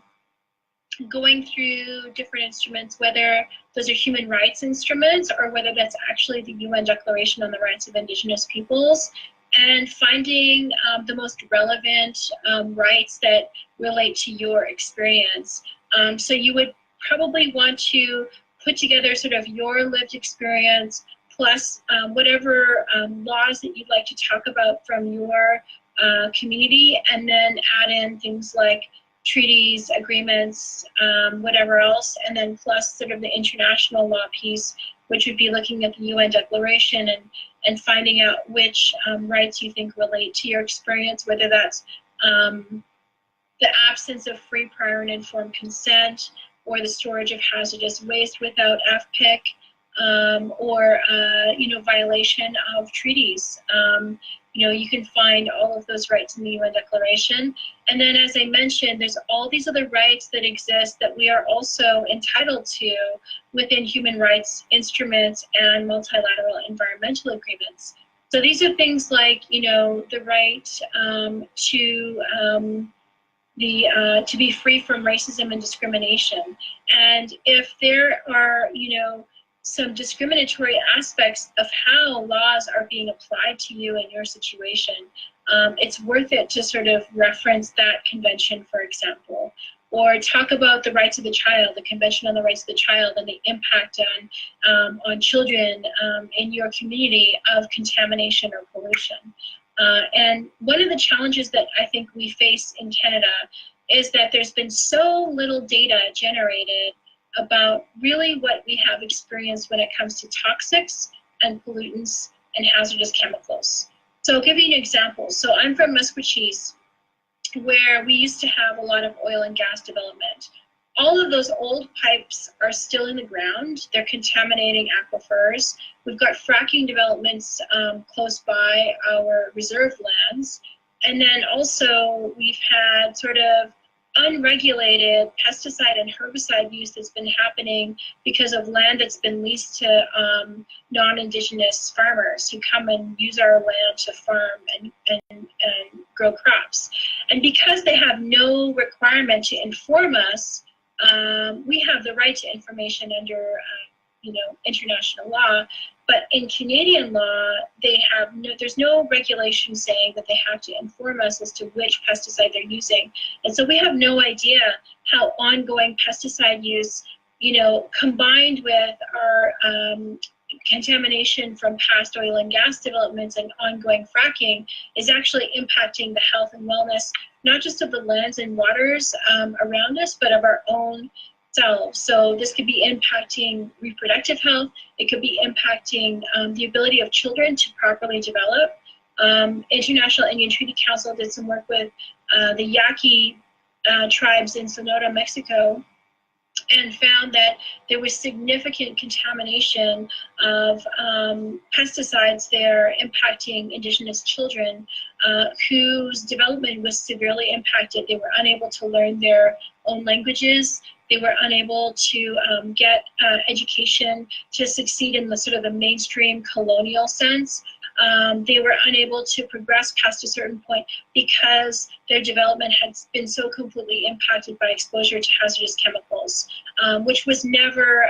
[SPEAKER 3] going through different instruments, whether those are human rights instruments or whether that's actually the UN Declaration on the Rights of Indigenous Peoples, and finding the most relevant rights that relate to your experience. So you would probably want to put together sort of your lived experience plus whatever laws that you'd like to talk about from your community, and then add in things like treaties, agreements, whatever else, and then plus sort of the international law piece, which would be looking at the UN Declaration and finding out which rights you think relate to your experience, whether that's the absence of free, prior, and informed consent, or the storage of hazardous waste without FPIC, or violation of treaties. You can find all of those rights in the UN Declaration. And then, as I mentioned, there's all these other rights that exist that we are also entitled to within human rights instruments and multilateral environmental agreements. So these are things like, the right to be free from racism and discrimination. And if there are, some discriminatory aspects of how laws are being applied to you in your situation, it's worth it to sort of reference that convention, for example, or talk about the rights of the child, the Convention on the Rights of the Child, and the impact on children in your community of contamination or pollution. And one of the challenges that I think we face in Canada is that there's been so little data generated about really what we have experienced when it comes to toxics and pollutants and hazardous chemicals. So I'll give you an example. So I'm from Maskwacis, where we used to have a lot of oil and gas development. All of those old pipes are still in the ground. They're contaminating aquifers. We've got fracking developments close by our reserve lands. And then also we've had sort of unregulated pesticide and herbicide use that's been happening because of land that's been leased to non-Indigenous farmers who come and use our land to farm and grow crops. And because they have no requirement to inform us, we have the right to information under international law, but in Canadian law, there's no regulation saying that they have to inform us as to which pesticide they're using. And so we have no idea how ongoing pesticide use, combined with our contamination from past oil and gas developments and ongoing fracking is actually impacting the health and wellness, not just of the lands and waters around us, but of our own selves. So this could be impacting reproductive health. It could be impacting the ability of children to properly develop. International Indian Treaty Council did some work with the Yaqui tribes in Sonora, Mexico, and found that there was significant contamination of pesticides there impacting Indigenous children whose development was severely impacted. They were unable to learn their own languages. They were unable to get education to succeed in the sort of the mainstream colonial sense. They were unable to progress past a certain point because their development had been so completely impacted by exposure to hazardous chemicals, which was never,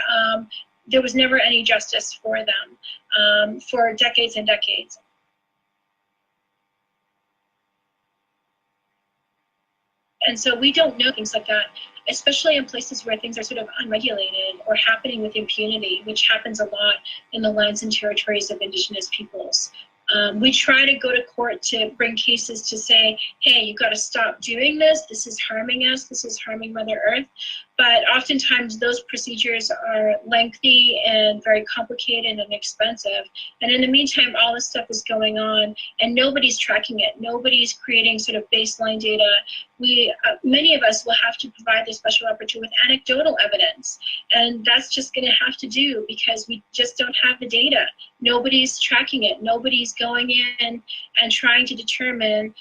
[SPEAKER 3] there was never any justice for them for decades and decades. And so we don't know things like that, especially in places where things are sort of unregulated or happening with impunity, which happens a lot in the lands and territories of Indigenous peoples. We try to go to court to bring cases to say, hey, you've got to stop doing this. This is harming us. This is harming Mother Earth. But oftentimes those procedures are lengthy and very complicated and expensive. And in the meantime, all this stuff is going on and nobody's tracking it. Nobody's creating sort of baseline data. Many of us will have to provide the special rapporteur with anecdotal evidence. And that's just going to have to do because we just don't have the data. Nobody's tracking it. Nobody's going in and trying to determine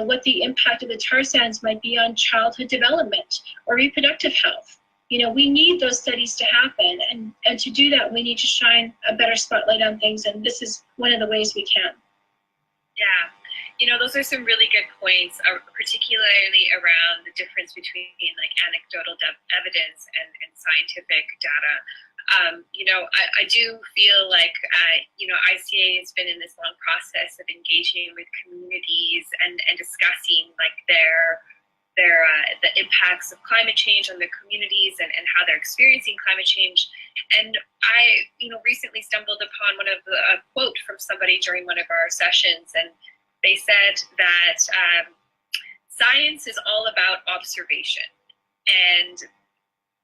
[SPEAKER 3] what the impact of the tar sands might be on childhood development or reproductive health. We need those studies to happen. And to do that, we need to shine a better spotlight on things. And this is one of the ways we can.
[SPEAKER 1] Yeah. Those are some really good points, particularly around the difference between like anecdotal evidence and scientific data. I do feel like, ICA has been in this long process of engaging with communities and discussing like the impacts of climate change on their communities and how they're experiencing climate change. And I, recently stumbled upon a quote from somebody during one of our sessions, and they said that science is all about observation, and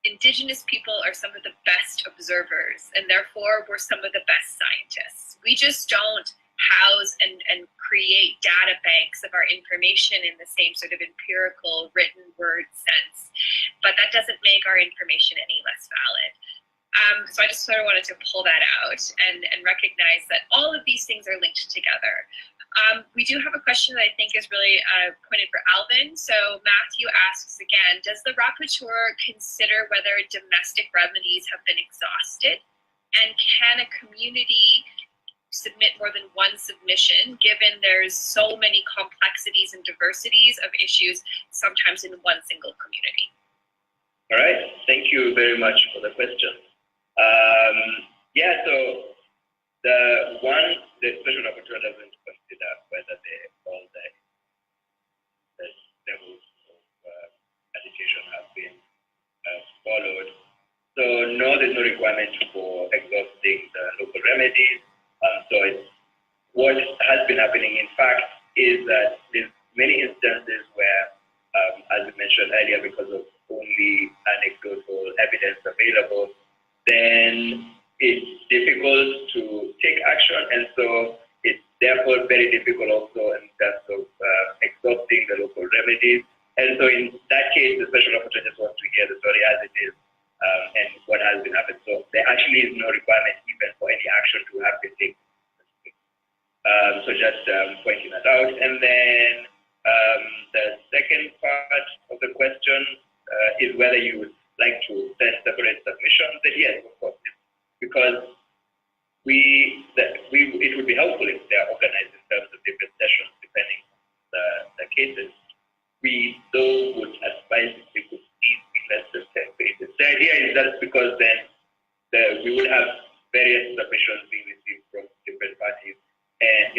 [SPEAKER 1] Indigenous people are some of the best observers, and therefore we're some of the best scientists. We just don't house and create data banks of our information in the same sort of empirical written word sense, but that doesn't make our information any less valid. So I just sort of wanted to pull that out and recognize that all of these things are linked together. We do have a question that I think is really pointed for Alvin. So Matthew asks again, does the rapporteur consider whether domestic remedies have been exhausted? And can a community submit more than one submission, given there's so many complexities and diversities of issues, sometimes in one single community?
[SPEAKER 4] All right, thank you very much for the question. So the special rapporteur doesn't consider whether all the levels of education have been followed. So no, there's no requirement for exhausting the local remedies. What has been happening, in fact, is that there's many instances where, as we mentioned earlier, because of only anecdotal evidence available, then it's difficult to take action, and so it's therefore very difficult also in terms of exhausting the local remedies. And so in that case, the special rapporteur just wants to hear the story as it is and what has been happened. So there actually is no requirement even for any action to have been taken. So just pointing that out. And then the second part of the question separate submissions, then yes, of course, because it would be helpful if they are organized in terms of different sessions depending on the cases. We though would advise if we could please be less than 10 pages. The idea is that because then we would have various submissions being received from different parties, and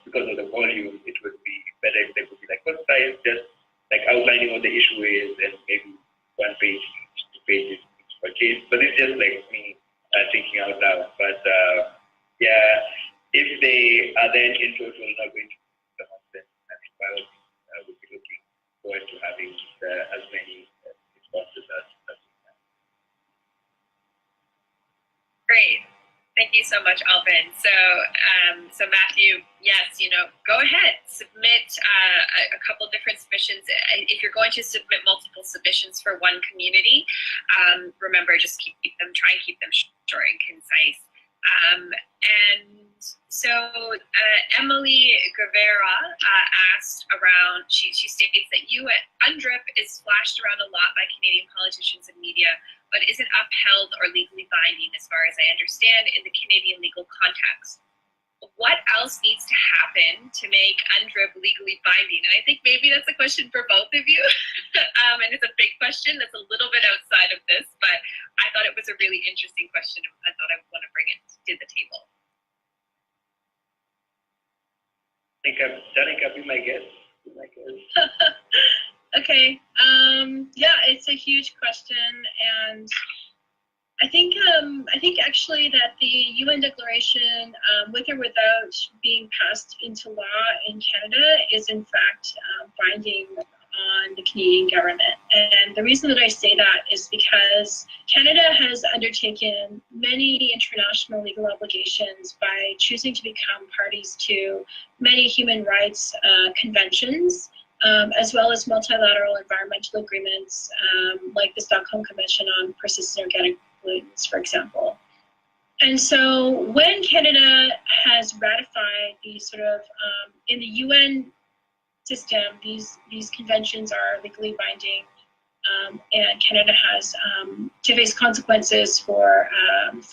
[SPEAKER 4] because of the volume, it would be better if there could be like one size just like outlining what the issue is, and maybe 1 page, 2 pages per case. But it's just like me thinking out loud. But yeah, if they are then in total not going to come up, then I think I would be looking forward to having as many responses as we can.
[SPEAKER 1] Great. Thank you so much, Alvin. So Matthew, yes, go ahead, submit a couple different submissions. If you're going to submit multiple submissions for one community, remember, just try and keep them short and concise. And so Emily Guevara asked around, she states that UNDRIP is flashed around a lot by Canadian politicians and media, but isn't upheld or legally binding as far as I understand in the Canadian legal context. What else needs to happen to make UNDRIP legally binding? And I think maybe that's a question for both of you. And it's a big question that's a little bit outside of this, but I thought it was a really interesting question. I thought I would want to bring it to the table.
[SPEAKER 4] Danika, be my guest.
[SPEAKER 3] Okay. Yeah, it's a huge question, and I think actually that the UN Declaration, with or without being passed into law in Canada, is in fact binding on the Canadian government. And the reason that I say that is because Canada has undertaken many international legal obligations by choosing to become parties to many human rights conventions, as well as multilateral environmental agreements, like the Stockholm Convention on Persistent Organic Pollutants, for example. And so when Canada has ratified these sort of, in the UN system, these conventions are legally binding, and Canada has to face consequences for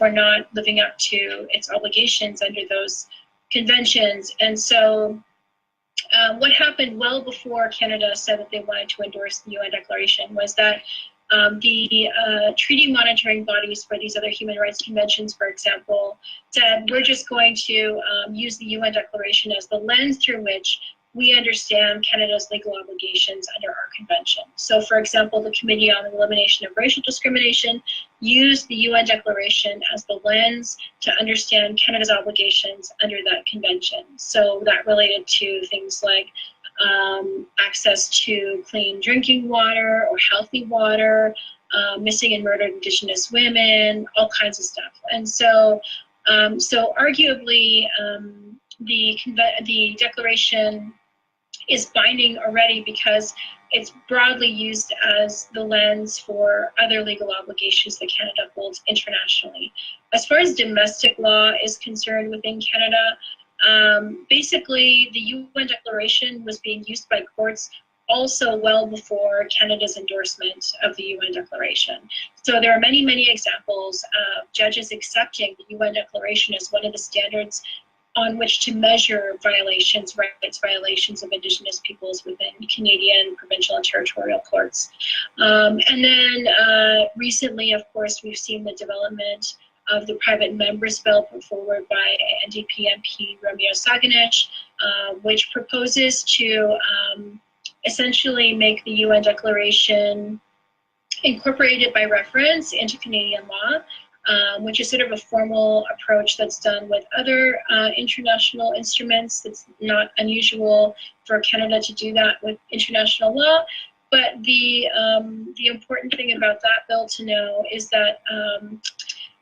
[SPEAKER 3] not living up to its obligations under those conventions. And so what happened well before Canada said that they wanted to endorse the UN Declaration was that the treaty monitoring bodies for these other human rights conventions, for example, said we're just going to use the UN Declaration as the lens through which we understand Canada's legal obligations under our convention. So, for example, the Committee on the Elimination of Racial Discrimination used the UN Declaration as the lens to understand Canada's obligations under that convention. So that related to things like access to clean drinking water or healthy water, missing and murdered Indigenous women, all kinds of stuff. And so, arguably, the declaration is binding already because it's broadly used as the lens for other legal obligations that Canada holds internationally. As far as domestic law is concerned within Canada, basically the UN Declaration was being used by courts also well before Canada's endorsement of the UN Declaration. So there are many, many examples of judges accepting the UN Declaration as one of the standards on which to measure rights violations of Indigenous peoples within Canadian provincial and territorial courts. And then recently, of course, we've seen the development of the private members bill put forward by NDP MP Romeo Saganich, which proposes to essentially make the UN Declaration incorporated by reference into Canadian law, which is sort of a formal approach that's done with other international instruments. It's not unusual for Canada to do that with international law. But the important thing about that bill to know is that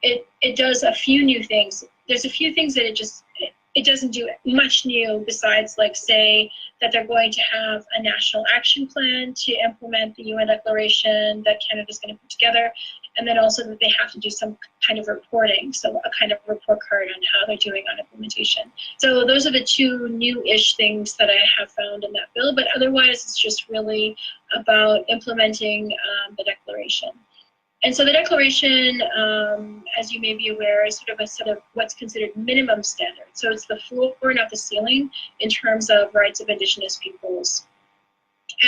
[SPEAKER 3] it does a few new things. There's a few things that it doesn't do much new besides, like, say that they're going to have a national action plan to implement the UN Declaration that Canada's going to put together, and then also that they have to do some kind of reporting, so a kind of report card on how they're doing on implementation. So those are the two new-ish things that I have found in that bill, but otherwise it's just really about implementing the declaration. And so the declaration, as you may be aware, is sort of a set of what's considered minimum standards. So it's the floor, not the ceiling, in terms of rights of Indigenous peoples.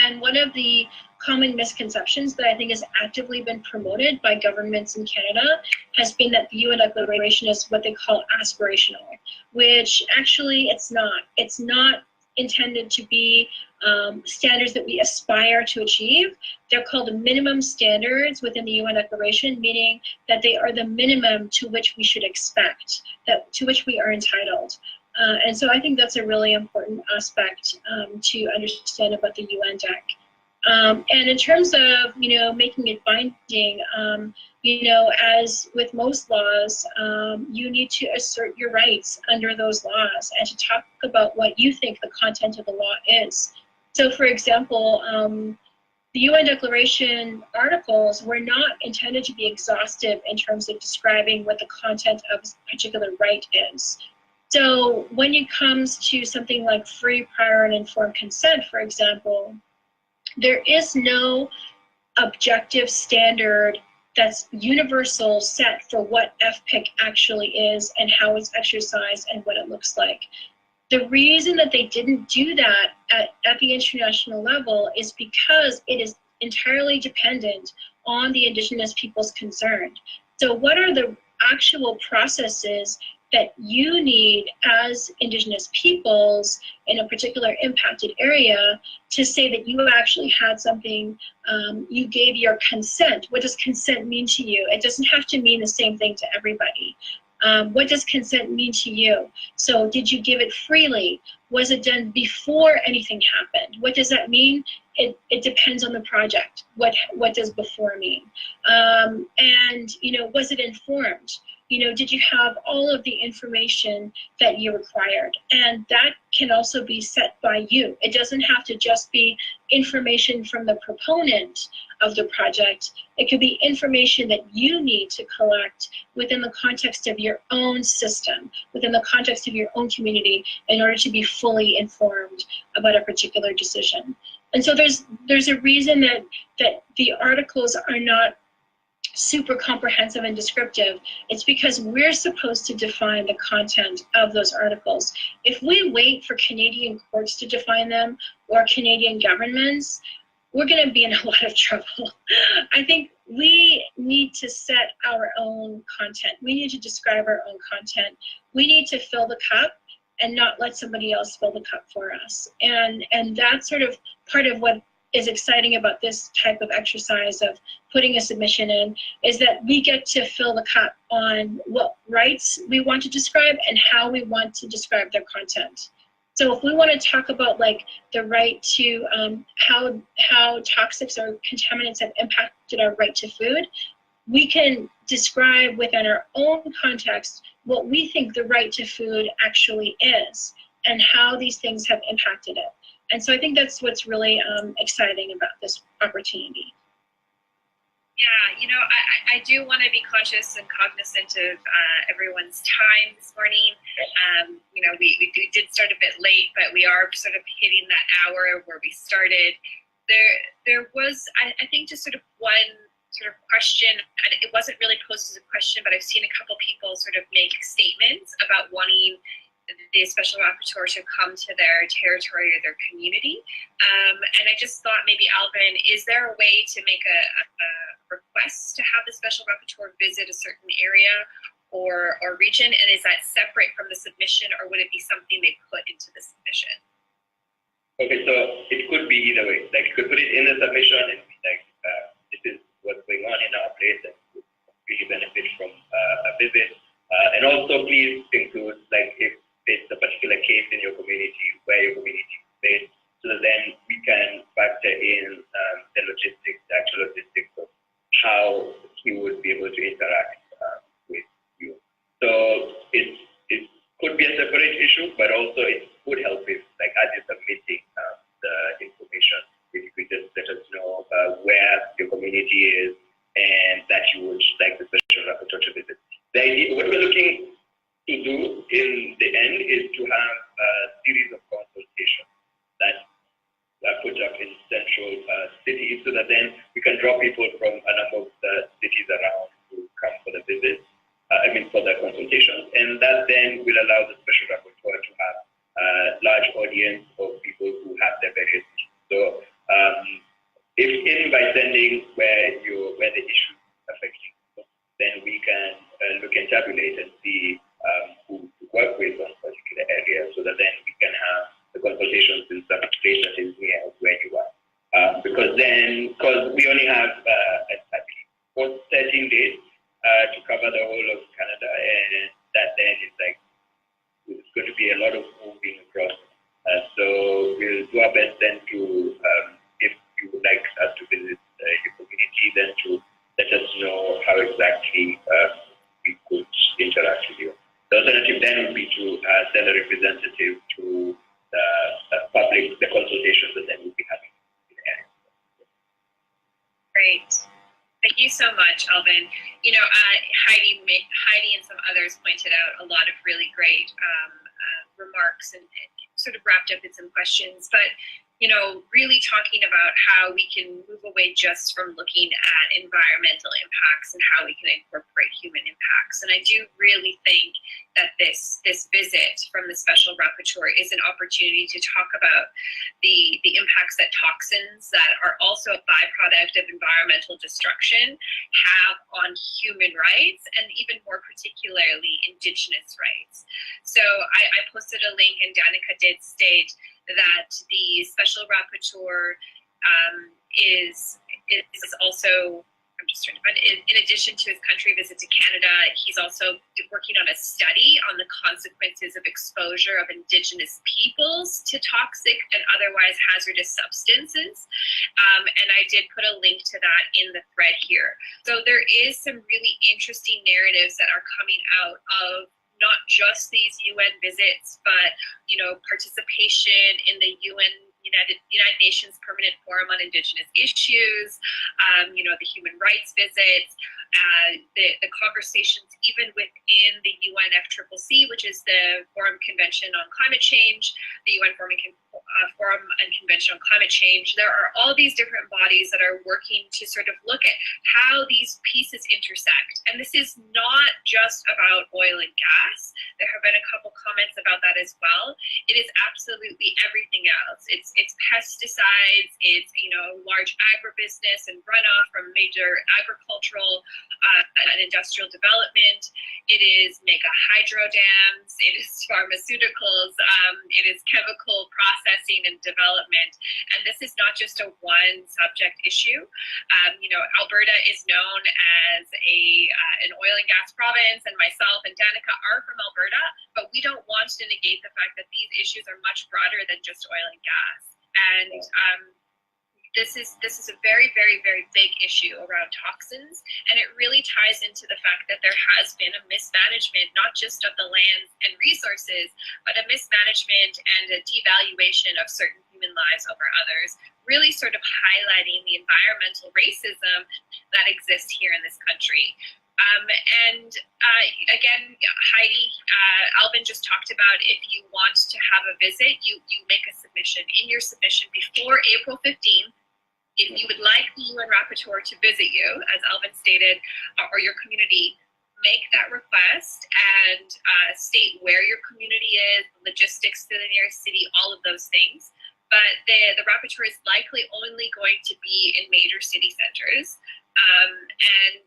[SPEAKER 3] And one of the common misconceptions that I think has actively been promoted by governments in Canada has been that the UN Declaration is what they call aspirational, which actually it's not. It's not intended to be standards that we aspire to achieve. They're called minimum standards within the UN Declaration, meaning that they are the minimum to which we should expect, to which we are entitled. And so I think that's a really important aspect to understand about the UN Dec. And in terms of, making it binding, as with most laws, you need to assert your rights under those laws and to talk about what you think the content of the law is. So, for example, the UN Declaration articles were not intended to be exhaustive in terms of describing what the content of a particular right is. So when it comes to something like free, prior, and informed consent, for example, there is no objective standard that's universal set for what FPIC actually is and how it's exercised and what it looks like. The reason that they didn't do that at the international level is because it is entirely dependent on the Indigenous peoples concerned. So what are the actual processes that you need as Indigenous peoples in a particular impacted area to say that you actually had something, you gave your consent? What does consent mean to you? It doesn't have to mean the same thing to everybody. What does consent mean to you? So did you give it freely? Was it done before anything happened? What does that mean? It depends on the project. What does before mean? And was it informed? Did you have all of the information that you required? And that can also be set by you. It doesn't have to just be information from the proponent of the project. It could be information that you need to collect within the context of your own system, within the context of your own community, in order to be fully informed about a particular decision. And so there's a reason that the articles are not super comprehensive and descriptive. It's because we're supposed to define the content of those articles. If we wait for Canadian courts to define them or Canadian governments, we're going to be in a lot of trouble. I think we need to set our own content. We need to describe our own content. We need to fill the cup and not let somebody else fill the cup for us. And that's sort of part of what is exciting about this type of exercise of putting a submission in, is that we get to fill the cup on what rights we want to describe and how we want to describe their content. So if we want to talk about like the right to how toxics or contaminants have impacted our right to food, we can describe within our own context what we think the right to food actually is and how these things have impacted it. And so I think that's what's really exciting about this opportunity.
[SPEAKER 1] Yeah, I do want to be conscious and cognizant of everyone's time this morning. We did start a bit late, but we are sort of hitting that hour where we started. There was, I think, just sort of one sort of question, and it wasn't really posed as a question, but I've seen a couple people sort of make statements about wanting the Special Rapporteur to come to their territory or their community. And I just thought maybe, Alvin, is there a way to make a request to have the Special Rapporteur visit a certain area or region? And is that separate from the submission, or would it be something they put into the submission?
[SPEAKER 4] Okay, so it could be either way. Like, you could put it in the submission and be like, this is what's going on in our place and would really benefit from a visit. And also please include, like, if it's a particular case in your community where your community is based, so that then we can factor in the logistics, the actual logistics of how he would be able to interact with you. So it could be a separate issue, but also it would help if, like, as you're submitting the information, if you could just let us know where your community is and that you would like the Special Rapporteur to visit. The idea, what we're looking to do in the end is to have a series of consultations that are put up in central cities, so that then we can draw people from a number of the cities to come for the visit, for the consultations, and that then will allow the special rapporteur to have a large audience of people who have their various issues. So if in by sending where the issue affects you, then we can look and tabulate and see who to work with on a particular area, so that then we can have the consultations in some place that is near where you are. Because we only have, I believe, 13 days to cover the whole of Canada, and that then is it's going to be a lot of moving across. So we'll do our best then to, if you would like us to visit your community, then to let us know how exactly we could interact with you. The alternative then would be to send a representative to the consultations that then we'll be having in the area.
[SPEAKER 1] Great. Thank you so much, Alvin. You know, Heidi and some others pointed out a lot of really great remarks and sort of wrapped up in some questions, but you know, really talking about how we can move away just from looking at environmental impacts and how we can incorporate human impacts. And I do really think that this visit from the Special Rapporteur is an opportunity to talk about the impacts that toxins that are also a byproduct of environmental destruction have on human rights, and even more particularly Indigenous rights. So I posted a link, and Danika did state that the Special Rapporteur is also, I'm just trying to find it, in addition to his country visit to Canada, he's also working on a study on the consequences of exposure of Indigenous peoples to toxic and otherwise hazardous substances. And I did put a link to that in the thread here. So there is some really interesting narratives that are coming out of not just these UN visits, but you know, participation in the United Nations Permanent Forum on Indigenous Issues, you know, the human rights visits, the conversations even within the UNFCCC, which is the Forum Convention on Climate Change, the UN Forum and Convention on Climate Change. There are all these different bodies that are working to sort of look at how these pieces intersect. And this is not just about oil and gas. There have been a couple comments about that as well. It is absolutely everything else. It's pesticides, it's, you know, large agribusiness and runoff from major agricultural and industrial development. It is mega hydro dams, it is pharmaceuticals, it is chemical processing and development. And this is not just a one subject issue. You know, Alberta is known as an oil and gas province, and myself and Danika are from Alberta, but we don't want to negate the fact that these issues are much broader than just oil and gas. And this is a very, very, very big issue around toxins, and it really ties into the fact that there has been a mismanagement, not just of the lands and resources, but a mismanagement and a devaluation of certain human lives over others, really sort of highlighting the environmental racism that exists here in this country. Again, Heidi, Alvin just talked about, if you want to have a visit, you make a submission. In your submission before April 15th, if you would like the UN Rapporteur to visit you, as Alvin stated, or your community, make that request and state where your community is, logistics to the nearest city, all of those things. But the rapporteur is likely only going to be in major city centers. And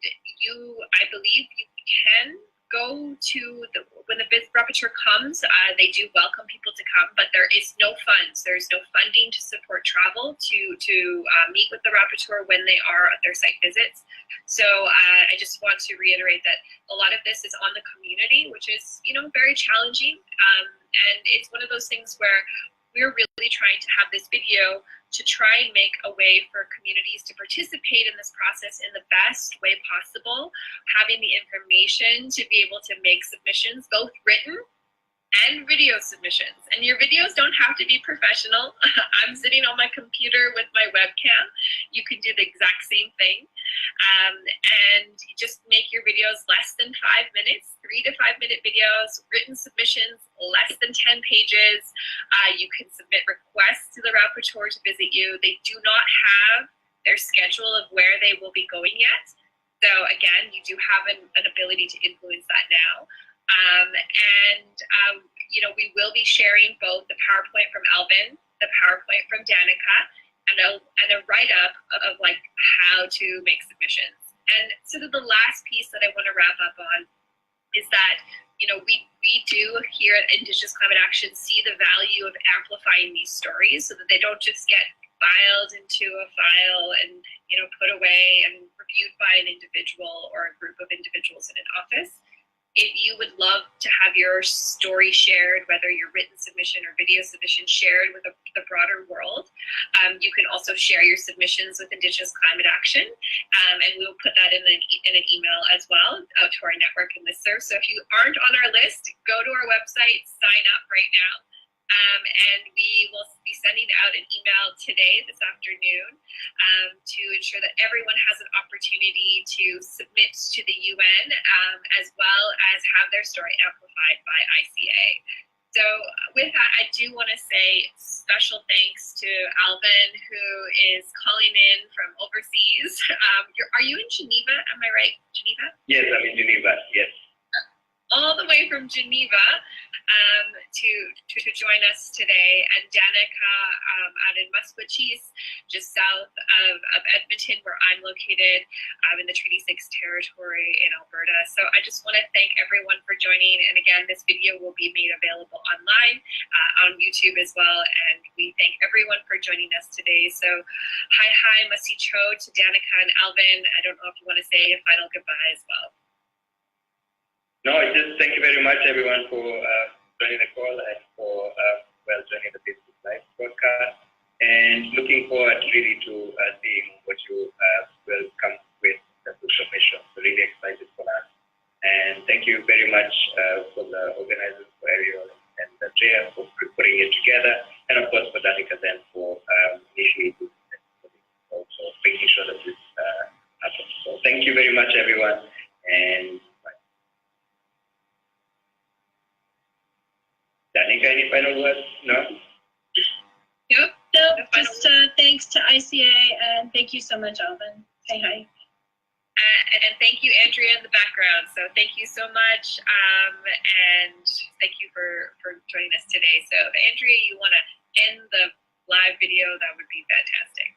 [SPEAKER 1] I believe you can go to when the rapporteur comes, they do welcome people to come, but there is no funds. There's no funding to support travel to meet with the rapporteur when they are at their site visits. So I just want to reiterate that a lot of this is on the community, which is, you know, very challenging. And it's one of those things where we're really trying to have this video to try and make a way for communities to participate in this process in the best way possible, having the information to be able to make submissions, both written and video submissions. And your videos don't have to be professional. I'm sitting on my computer with my webcam. You can do the exact same thing. And just make your videos less than 5 minutes, 3 to 5 minute videos, written submissions, less than 10 pages. You can submit requests to the rapporteur to visit you. They do not have their schedule of where they will be going yet. So again, you do have an ability to influence that now. We will be sharing both the PowerPoint from Alvin, the PowerPoint from Danika, and a write-up of like how to make submissions. And sort of the last piece that I want to wrap up on is that, we do here at Indigenous Climate Action see the value of amplifying these stories so that they don't just get filed into a file and, put away and reviewed by an individual or a group of individuals in an office. If you would love to have your story shared, whether your written submission or video submission shared with the broader world, you can also share your submissions with Indigenous Climate Action, and we'll put that in an email as well out to our network and listserv. So if you aren't on our list, go to our website, sign up right now. And we will be sending out an email today, this afternoon, to ensure that everyone has an opportunity to submit to the UN, as well as have their story amplified by ICA. So with that, I do want to say special thanks to Alvin, who is calling in from overseas. Are you in Geneva? Am I right, Geneva?
[SPEAKER 4] Yes, I'm in Geneva, yes.
[SPEAKER 1] All the way from Geneva to join us today, and Danika out in Maskwacis, just south of Edmonton, where I'm located in the Treaty 6 territory in Alberta. So I just want to thank everyone for joining, and again, this video will be made available online on YouTube as well, and we thank everyone for joining us today. So hi masicho to Danika and Alvin. I don't know if you want to say a final goodbye as well.
[SPEAKER 4] No, just thank you very much, everyone, for joining the call and for joining the Facebook Live podcast. And looking forward really to seeing what you will come with the submission. So really excited for that. And thank you very much for the organizers, for Ariel and the chair for putting it together, and of course for Danika then for initiating also making sure that this happens. So thank you very much, everyone, and Danika, any final words? No?
[SPEAKER 3] Yep. No, just thanks to ICA, and thank you so much, Alvin. Hi.
[SPEAKER 1] And thank you, Andrea, in the background. So thank you so much, and thank you for joining us today. So if Andrea, you want to end the live video, that would be fantastic.